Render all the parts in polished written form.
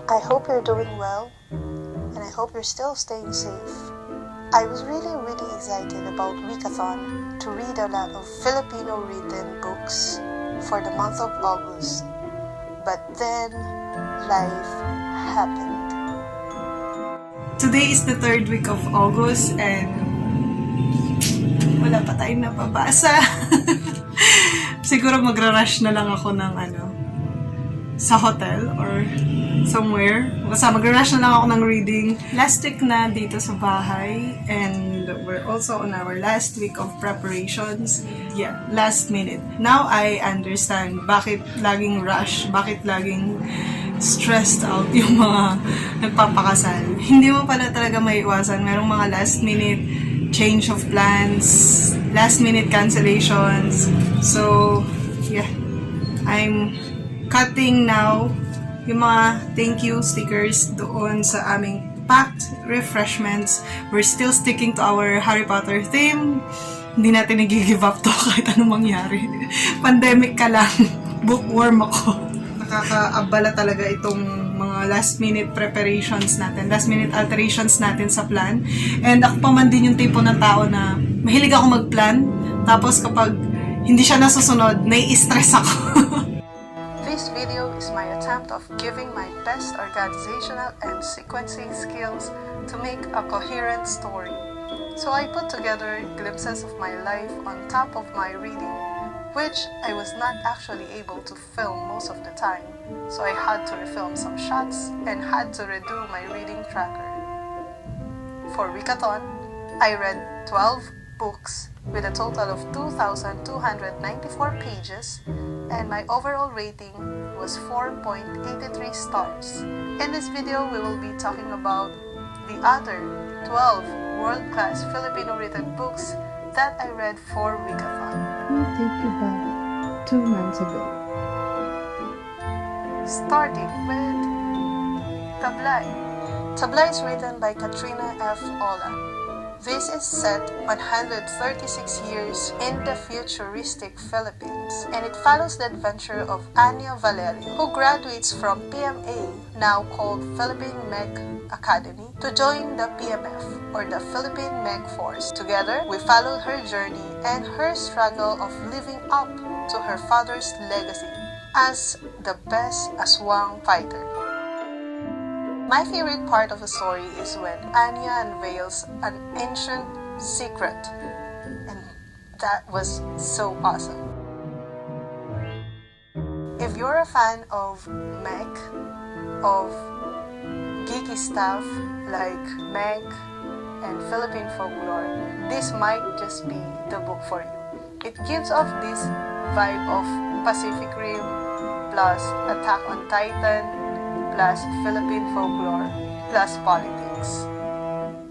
I hope you're doing well, and I hope you're still staying safe. I was really excited about Weekathon to read a lot of Filipino-written books for the month of August, but then life happened. Today is the 3rd week of August and wala pa tayong nababasa. Siguro magra-rush na lang ako ng sa hotel or somewhere. Basta magra-rush na lang ako ng reading. Last week na dito sa bahay and we're also on our last week of preparations. Yeah, last minute. Now I understand bakit laging rush, bakit laging stressed out yung mga nagpapakasal. Hindi mo pala talaga maiiwasan. Merong mga last minute change of plans, last minute cancellations. So, yeah. I'm cutting now yung mga thank you stickers doon sa aming packed refreshments. We're still sticking to our Harry Potter theme. Hindi natin nag-give up to kahit anong mangyari. Pandemic ka lang. Bookworm ako. Nakakaabala talaga itong mga last minute preparations natin, last minute alterations natin sa plan. And ako pa man din yung tipo ng tao na mahilig ako mag-plan, tapos kapag hindi siya nasusunod, nai-stress ako. This video is my attempt of giving my best organizational and sequencing skills to make a coherent story. So I put together glimpses of my life on top of my reading, which I was not actually able to film most of the time, so I had to refilm some shots and had to redo my reading tracker. For Weekathon, I read 12 books with a total of 2,294 pages, and my overall rating was 4.83 stars. In this video, we will be talking about the other 12 world-class Filipino-written books that I read for Weekathon. We'll take you back 2 months ago. Starting with Tabla. Tabla is written by Katrina F. Ola. This is set 136 years in the futuristic Philippines, and it follows the adventure of Anya Valerio, who graduates from PMA, now called Philippine Mech Academy, to join the PMF, or the Philippine Mech Force. Together, we followed her journey and her struggle of living up to her father's legacy as the best aswang fighter. My favorite part of the story is when Anya unveils an ancient secret, and that was so awesome. If you're a fan of mech, of geeky stuff like mech and Philippine folklore, this might just be the book for you. It gives off this vibe of Pacific Rim plus Attack on Titan plus Philippine folklore plus politics.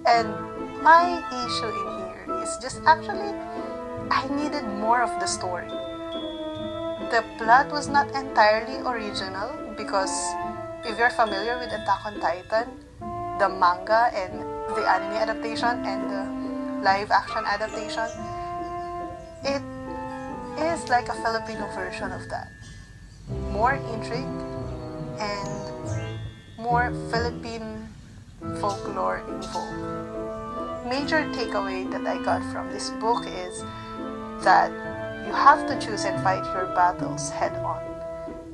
And my issue in here is just actually I needed more of the story. The plot was not entirely original because if you're familiar with Attack on Titan, the manga and the anime adaptation and the live action adaptation, it is like a Filipino version of that. More intrigue and more Philippine folklore involved. Major takeaway that I got from this book is that you have to choose and fight your battles head on.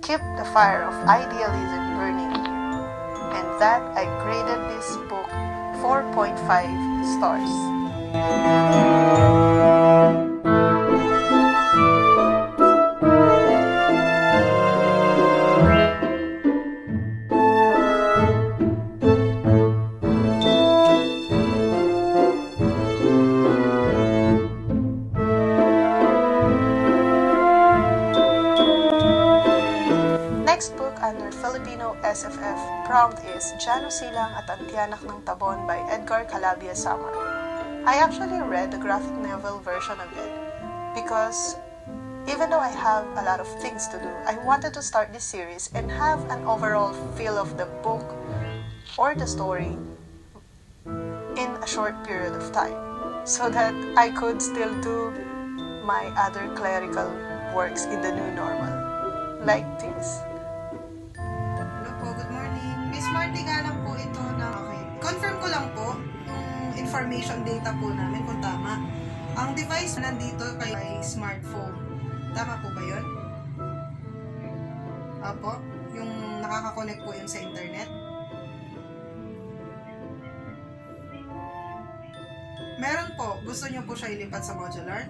Keep the fire of idealism burning in you. And that I graded this book 4.5 stars. Next book under Filipino SFF Prom is Jano Silang at ang Tiyanak ng Tabon by Edgar Calabia Samar. I actually read the graphic novel version of it because even though I have a lot of things to do, I wanted to start this series and have an overall feel of the book or the story in a short period of time so that I could still do my other clerical works in the new normal. Like this. Hello po, good morning. Miss Marty nga lang po ito na, okay. Confirm ko lang po yung information data po namin kung tama. Ang device na nandito kayo ay smartphone. Tama po ba yun? Apo, yung nakaka-connect po yun sa internet. Meron po, gusto nyo po siya ilipat sa modular?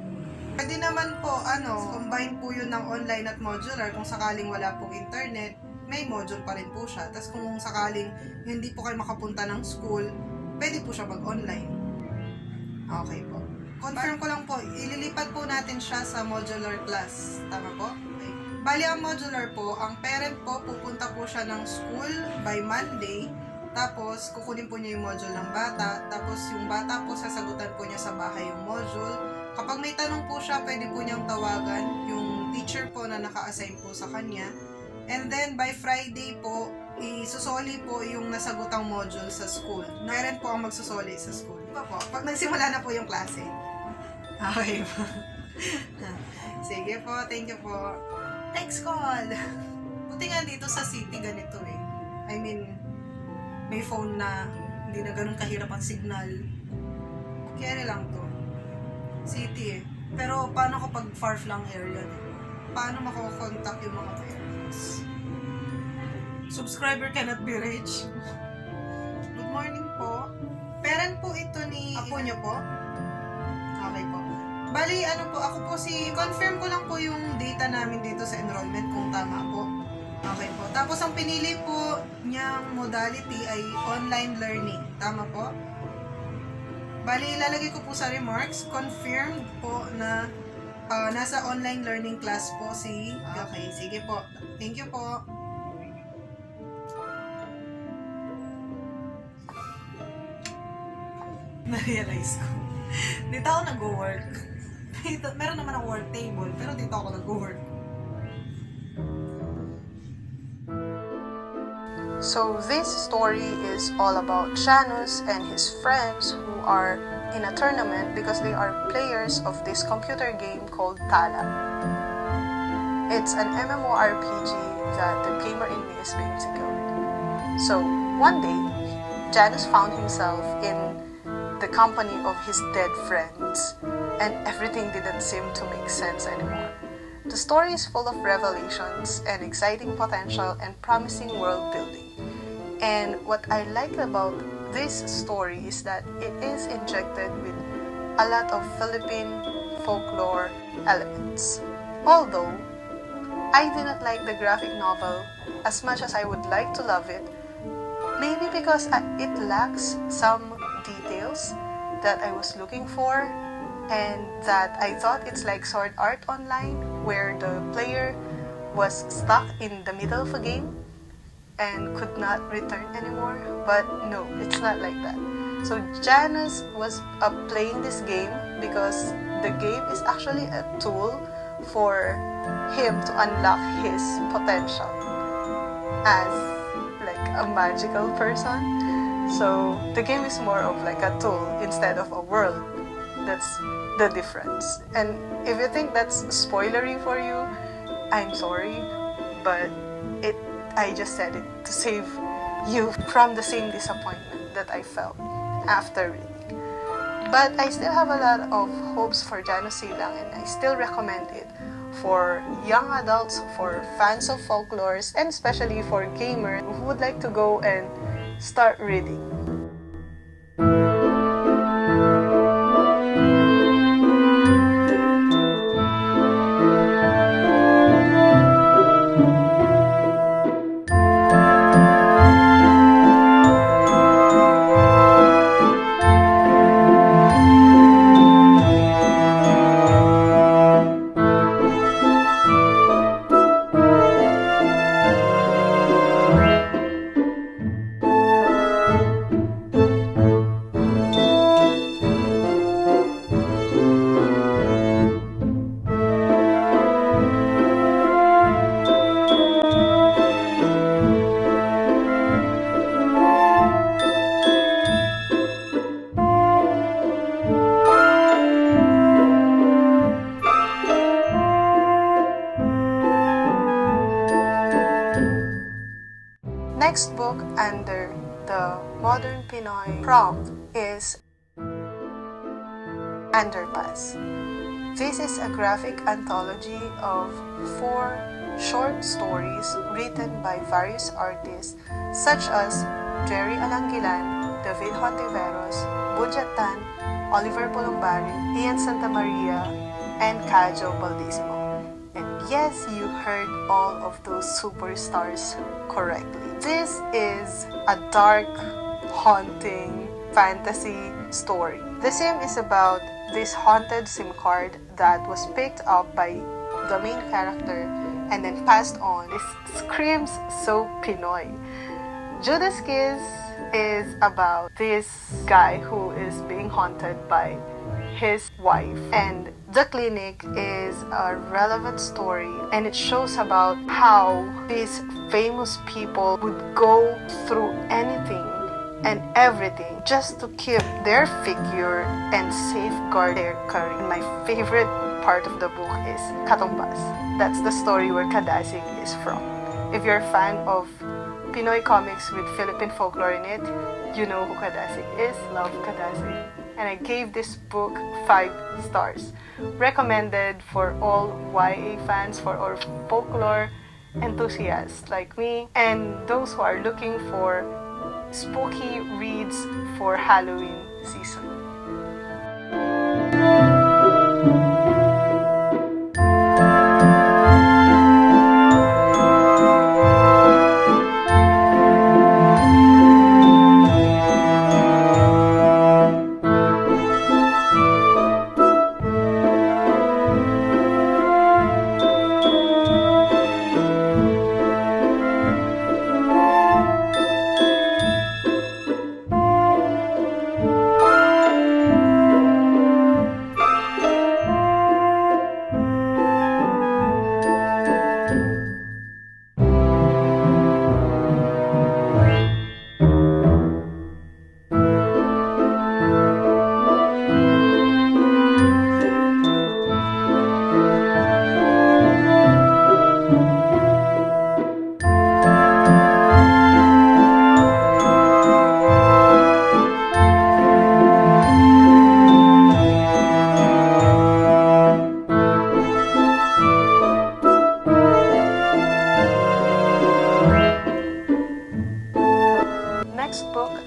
Pwede naman po, combine po yun ng online at modular. Kung sakaling wala pong internet, may module pa rin po siya. Tapos kung sakaling hindi po kayo makapunta ng school, pwede po siya mag-online. Okay po. Confirm ko lang po, ililipat po natin siya sa modular class. Tama po? Okay. Bali, ang modular po, ang parent po, pupunta po siya ng school by Monday. Tapos, kukunin po niya yung module ng bata. Tapos, yung bata po, sasagutan po niya sa bahay yung module. Kapag may tanong po siya, pwede po niyang tawagan yung teacher po na naka-assign po sa kanya. And then, by Friday po, isusoli po yung nasagutang module sa school. Parent po ang magsusoli sa school. Diba po? Pag nagsimula na po yung klase. Okay po. Sige po, thank you po. Next call! Buti nga dito sa city ganito eh. I mean, may phone na hindi na ganun kahirap ang signal. Carry lang to. City eh. Pero paano kapag far-flung area dito? Paano makakontak yung mga parents? Subscriber cannot be reached. Good morning po. Parent po ito ni apo nyo po? Okay po. Bali, ako po confirm ko lang po yung data namin dito sa enrollment kung tama po. Okay po. Tapos ang pinili po niyang modality ay online learning. Tama po? Bali, ilalagay ko po sa remarks, confirmed po na nasa online learning class po si... Okay, sige po. Thank you po. Na-realize ko. Dito ako nag-work. Meron naman ang work table, pero dito ako nag-work. So this story is all about Janus and his friends who are in a tournament because they are players of this computer game called Tabla. It's an MMORPG that the gamer in me is basically. So one day, Janus found himself in the company of his dead friends, and everything didn't seem to make sense anymore. The story is full of revelations and exciting potential and promising world building. And what I like about this story is that it is injected with a lot of Philippine folklore elements. Although, I didn't like the graphic novel as much as I would like to love it, maybe because it lacks some details that I was looking for, and that I thought it's like Sword Art Online, where the player was stuck in the middle of a game and could not return anymore. But no, it's not like that. So Janus was playing this game because the game is actually a tool for him to unlock his potential as like a magical person. So the game is more of like a tool instead of a world. That's the difference. And if you think that's spoilery for you, I'm sorry, but I just said it to save you from the same disappointment that I felt after reading. But I still have a lot of hopes for Janus Silang, and I still recommend it for young adults, for fans of folklores, and especially for gamers who would like to go and start reading. under the modern Pinoy Prom is Underpass. This is a graphic anthology of 4 short stories written by various artists such as Jerry Alangilan, David Hontiveros, Bujatan, Oliver Polombari, Ian Santamaria, and Cajo Baldissimo. And yes, you heard all of those superstars correctly. This is a dark, haunting fantasy story. The sim is about this haunted SIM card that was picked up by the main character and then passed on. This screams so Pinoy. Judas Kiss is about this guy who is being haunted by his wife, and The Clinic is a relevant story, and it shows about how these famous people would go through anything and everything just to keep their figure and safeguard their career. My favorite part of the book is Katumbas. That's the story where Kadasig is from. If you're a fan of Pinoy comics with Philippine folklore in it, you know who Kadasig is. Love Kadasig. And I gave this book 5 stars. Recommended for all YA fans, for all folklore enthusiasts like me, and those who are looking for spooky reads for Halloween season.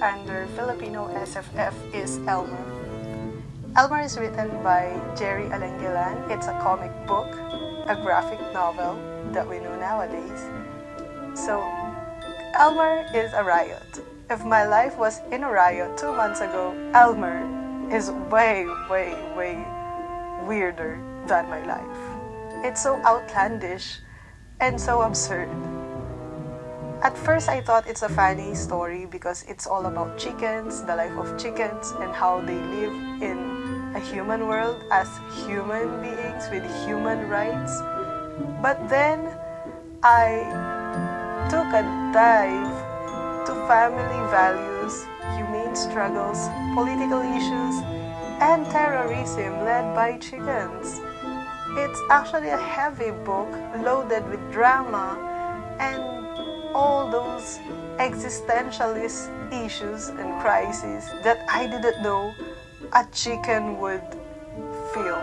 Under Filipino SFF is Elmer. Elmer is written by Jerry Alangilan. It's a comic book, a graphic novel that we know nowadays. So, Elmer is a riot. If my life was in a riot 2 months ago, Elmer is way, way, way weirder than my life. It's so outlandish and so absurd. At first, I thought it's a funny story because it's all about chickens, the life of chickens, and how they live in a human world as human beings with human rights. But then, I took a dive to family values, humane struggles, political issues, and terrorism led by chickens. It's actually a heavy book loaded with drama and all those existentialist issues and crises that I didn't know a chicken would feel.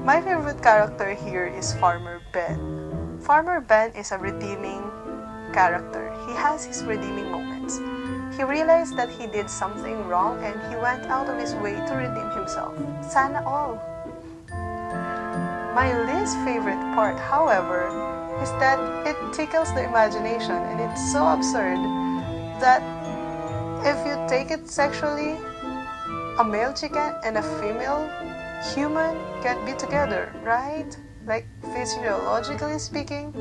My favorite character here is Farmer Ben. Farmer Ben is a redeeming character. He has his redeeming moments. He realized that he did something wrong and he went out of his way to redeem himself. Sana all. My least favorite part, however, is that it tickles the imagination and it's so absurd that if you take it sexually, a male chicken and a female human can be together, right? Like physiologically speaking,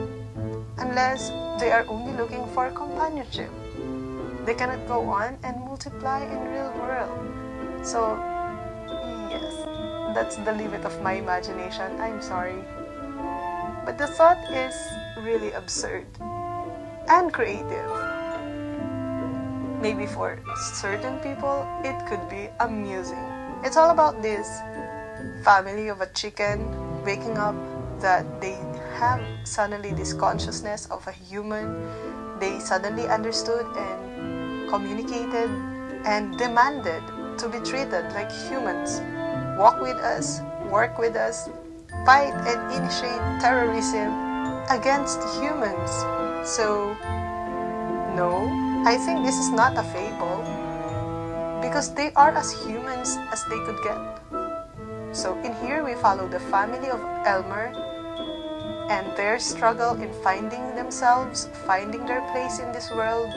unless they are only looking for companionship. They cannot go on and multiply in real world. So, yes, that's the limit of my imagination. I'm sorry. But the thought is really absurd and creative. Maybe for certain people, it could be amusing. It's all about this family of a chicken waking up that they have suddenly this consciousness of a human. They suddenly understood and communicated and demanded to be treated like humans. Walk with us, work with us, fight and initiate terrorism against humans. So, no, I think this is not a fable because they are as humans as they could get. So in here we follow the family of Elmer and their struggle in finding themselves, finding their place in this world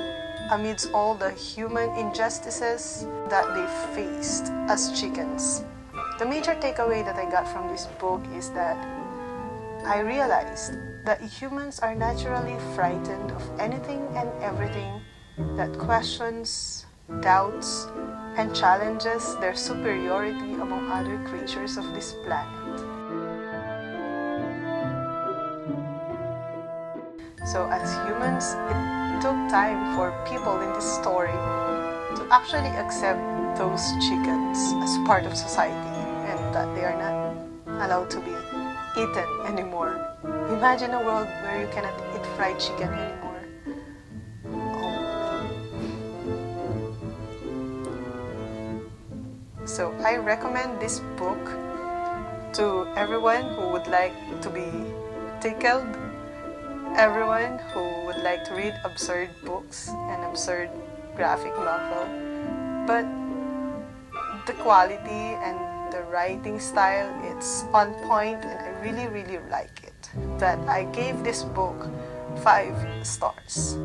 amidst all the human injustices that they faced as chickens. The major takeaway that I got from this book is that I realized that humans are naturally frightened of anything and everything that questions, doubts, and challenges their superiority among other creatures of this planet. So as humans, it took time for people in this story to actually accept those chickens as part of society and that they are not allowed to be eaten anymore. Imagine a world where you cannot eat fried chicken anymore. So I recommend this book to everyone who would like to be tickled, everyone who would like to read absurd books and absurd graphic novel. But the quality and the writing style, it's on point and I really, really like it. That I gave this book 5 stars.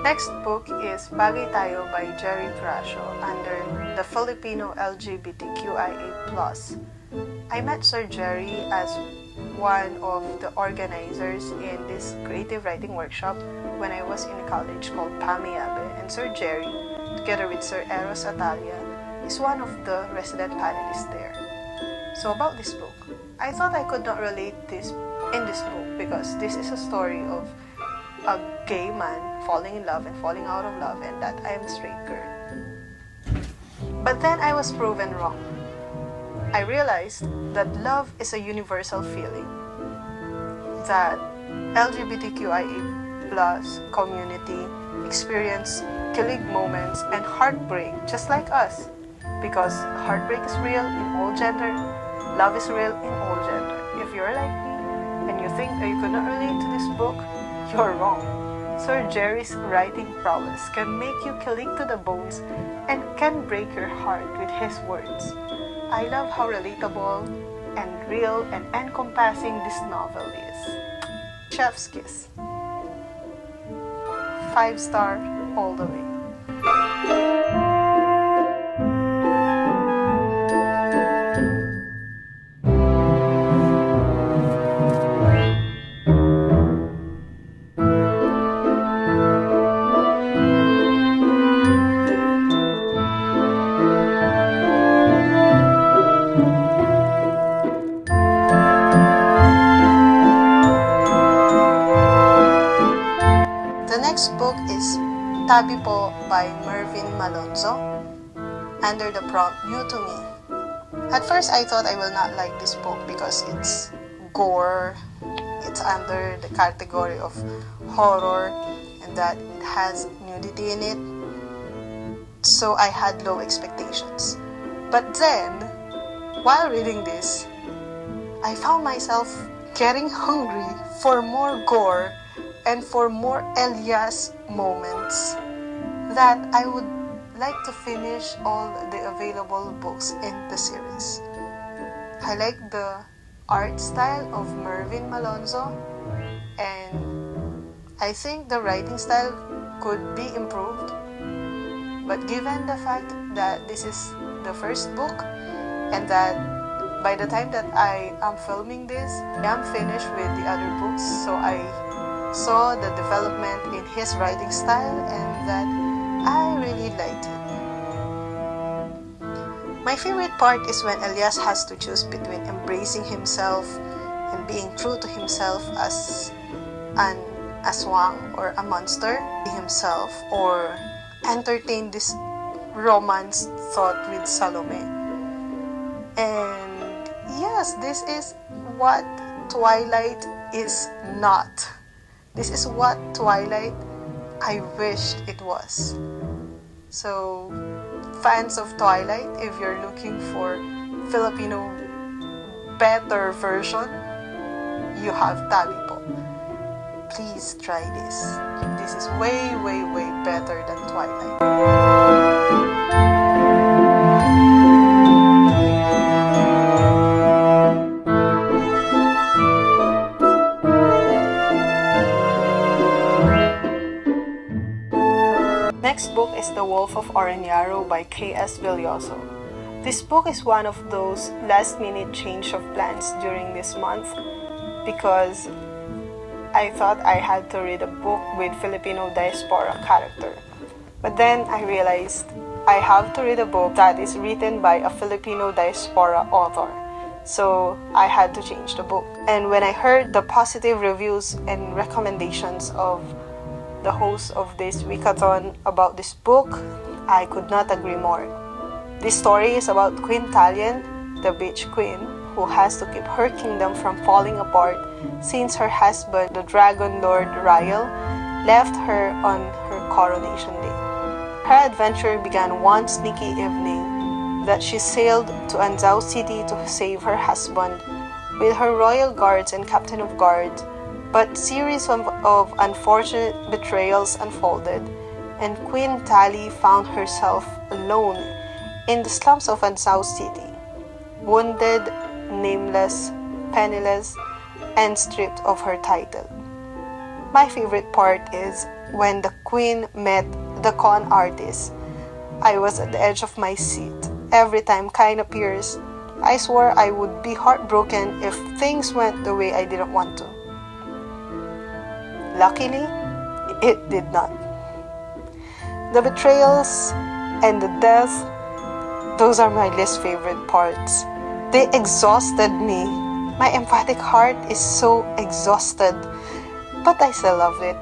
Next book is Pagetaio by Jerry Crasho under the Filipino LGBTQIA+. I met Sir Jerry as one of the organizers in this creative writing workshop when I was in college called Pamiabe, and Sir Jerry, together with Sir Eros Atalia, is one of the resident panelists there. So about this book, I thought I could not relate this in this book because this is a story of a gay man falling in love and falling out of love and that I am a straight girl. But then I was proven wrong. I realized that love is a universal feeling, that LGBTQIA+ community experience kilig moments and heartbreak just like us, because heartbreak is real in all gender, love is real in all gender. If you're like me and you think that you could not relate to this book, you're wrong. Sir Jerry's writing prowess can make you kilig to the bones and can break your heart with his words. I love how relatable and real and encompassing this novel is. Chef's kiss. 5-star all the way. The next book is Tabi Po by Mervyn Malonzo under the prompt New to Me. At first I thought I will not like this book because it's gore, it's under the category of horror and that it has nudity in it. So I had low expectations. But then, while reading this, I found myself getting hungry for more gore and for more Elias moments, that I would like to finish all the available books in the series. I like the art style of Mervyn Malonzo, and I think the writing style could be improved. But given the fact that this is the first book and that by the time that I am filming this, I am finished with the other books, so I saw the development in his writing style and that I really liked it. My favorite part is when Elias has to choose between embracing himself and being true to himself as an aswang or a monster himself, or entertain this romance thought with Salome. And yes, this is what Twilight is not. This is what Twilight I wished it was. So, fans of Twilight, if you're looking for Filipino better version, you have Talipo. Please try this. This is way, way, way better than Twilight. Next book is The Wolf of Inasal by K.S. Villoso. This book is one of those last-minute change of plans during this month because I thought I had to read a book with Filipino diaspora character. But then I realized I have to read a book that is written by a Filipino diaspora author. So I had to change the book. And when I heard the positive reviews and recommendations of the host of this weekathon about this book, I could not agree more. This story is about Queen Talion, the beach queen, who has to keep her kingdom from falling apart since her husband, the Dragon Lord Ryle, left her on her coronation day. Her adventure began one sneaky evening that she sailed to Anzao City to save her husband with her royal guards and captain of guards. But series of unfortunate betrayals unfolded, and Queen Tali found herself alone in the slums of Anzao City, wounded, nameless, penniless, and stripped of her title. My favorite part is when the queen met the con artist. I was at the edge of my seat. Every time Kine appears, I swore I would be heartbroken if things went the way I didn't want to. Luckily, it did not. The betrayals and the death, those are my least favorite parts. They exhausted me. My emphatic heart is so exhausted, but I still love it.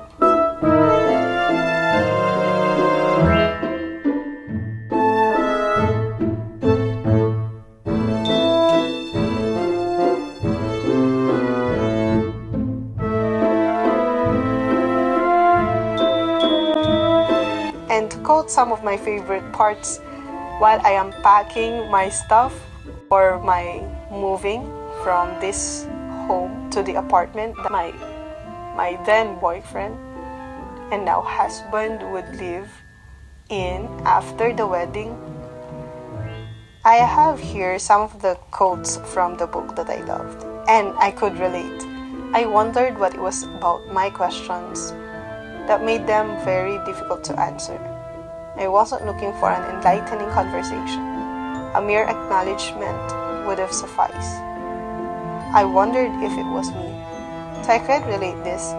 And to quote some of my favorite parts while I am packing my stuff or my moving from this home to the apartment that my then boyfriend and now husband would live in after the wedding. I have here some of the quotes from the book that I loved, and I could relate. I wondered what it was about my questions that made them very difficult to answer. I wasn't looking for an enlightening conversation. A mere acknowledgement would have sufficed. I wondered if it was me. So I could relate this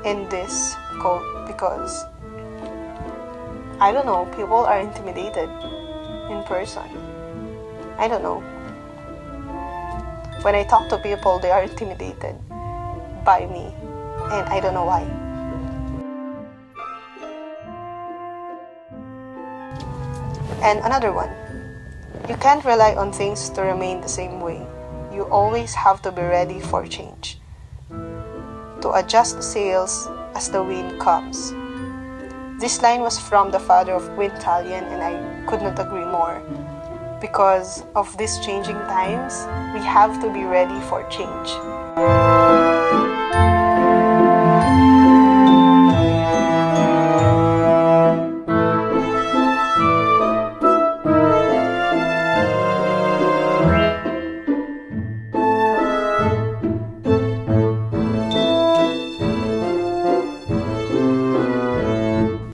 in this quote because, I don't know, people are intimidated in person. I don't know. When I talk to people, they are intimidated by me, and I don't know why. And another one, you can't rely on things to remain the same way. You always have to be ready for change. to adjust the sails as the wind comes. This line was from the father of Quintalian, and I could not agree more. Because of these changing times, we have to be ready for change.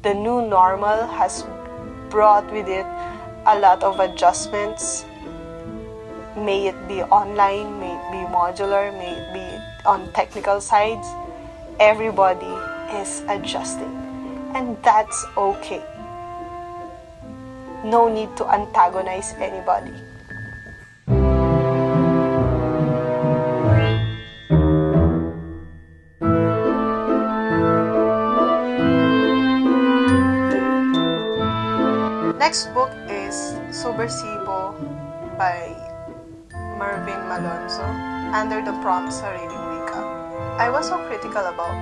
The new normal has brought with it a lot of adjustments. May it be online, may it be modular, may it be on technical sides. Everybody is adjusting, and that's okay. No need to antagonize anybody. Next book is Supersibo by Mervyn Malonzo, under the Prom sa Reading Wika. I was so critical about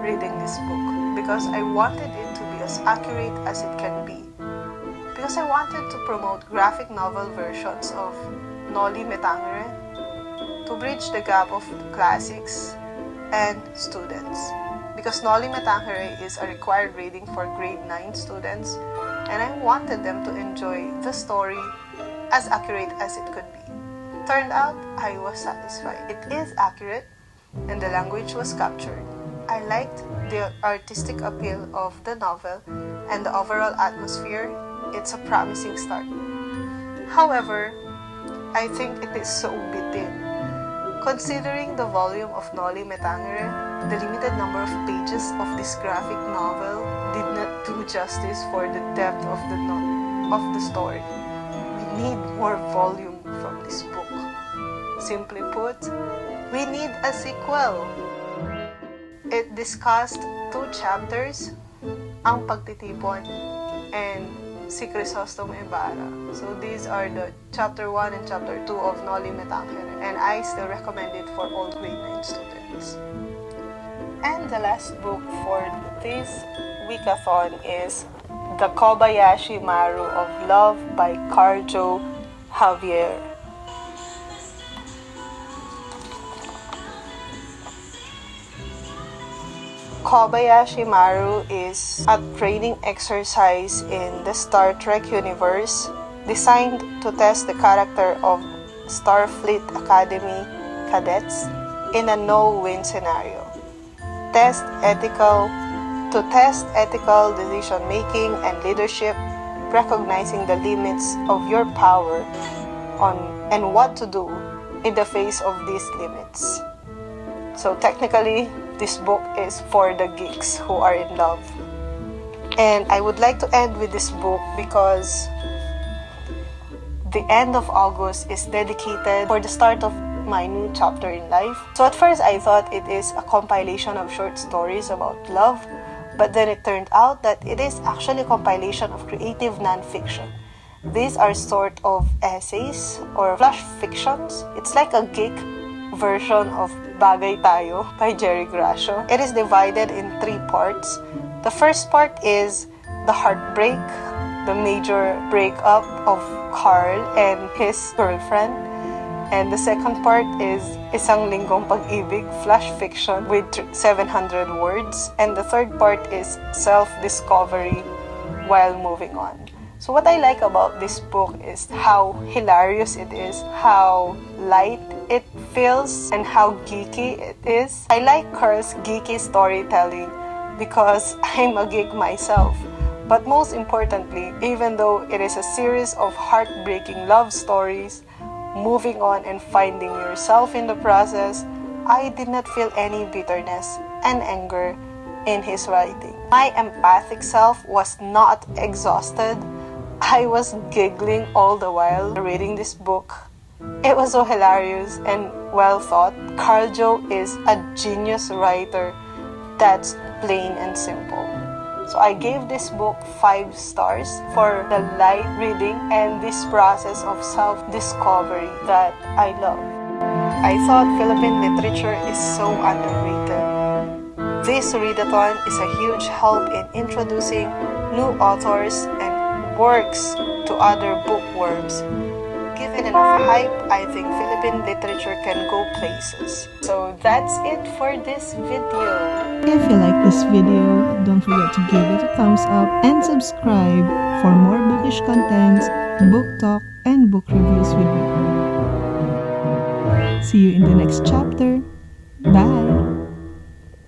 reading this book because I wanted it to be as accurate as it can be. Because I wanted to promote graphic novel versions of Noli Me Tangere to bridge the gap of classics and students. Because Noli Me Tangere is a required reading for grade 9 students, and I wanted them to enjoy the story as accurate as it could be. Turned out, I was satisfied. It is accurate, and the language was captured. I liked the artistic appeal of the novel and the overall atmosphere. It's a promising start. However, I think it is so bitin. Considering the volume of Noli Me Tangere, the limited number of pages of this graphic novel did not do justice for the depth of the story. We need more volume from this book. Simply put, we need a sequel. It discussed 2 chapters, Ang Pagtitipon and Si Crisostom Ibarra. So these are the chapter 1 and chapter 2 of Noli Me Tangere, and I still recommend it for all grade 9 students. And the last book for this weekathon is The Xaviermaru of Love by Carjo Javier. Xaviermaru is a training exercise in the Star Trek universe designed to test the character of Starfleet Academy cadets in a no-win scenario. Test ethical decision-making and leadership, recognizing the limits of your power and what to do in the face of these limits. So technically, this book is for the geeks who are in love. And I would like to end with this book because the end of August is dedicated for the start of my new chapter in life. So at first I thought it is a compilation of short stories about love, but then it turned out that it is actually a compilation of creative non-fiction. These are sort of essays or flash fictions. It's like a geek version of Pagetaio by Jerry Gracio. It is divided in 3 parts. The first part is the heartbreak, the major breakup of Carl and his girlfriend. And the second part is Isang Linggong Pag-ibig, flash fiction with 700 words. And the third part is self-discovery while moving on. So what I like about this book is how hilarious it is, how light it feels, and how geeky it is. I like Carl's geeky storytelling because I'm a geek myself. But most importantly, even though it is a series of heartbreaking love stories, moving on and finding yourself in the process, I did not feel any bitterness and anger in his writing. My empathic self was not exhausted. I was giggling all the while reading this book. It was so hilarious and well thought. Carjo is a genius writer. That's plain and simple. So I gave this book 5 stars for the light reading and this process of self-discovery that I love. I thought Philippine literature is so underrated. This readathon is a huge help in introducing new authors and works to other bookworms. Given enough hype, I think Philippine literature can go places. So that's it for this video. If you like this video, don't forget to give it a thumbs up and subscribe for more bookish contents, book talk, and book reviews with me. See you in the next chapter. Bye!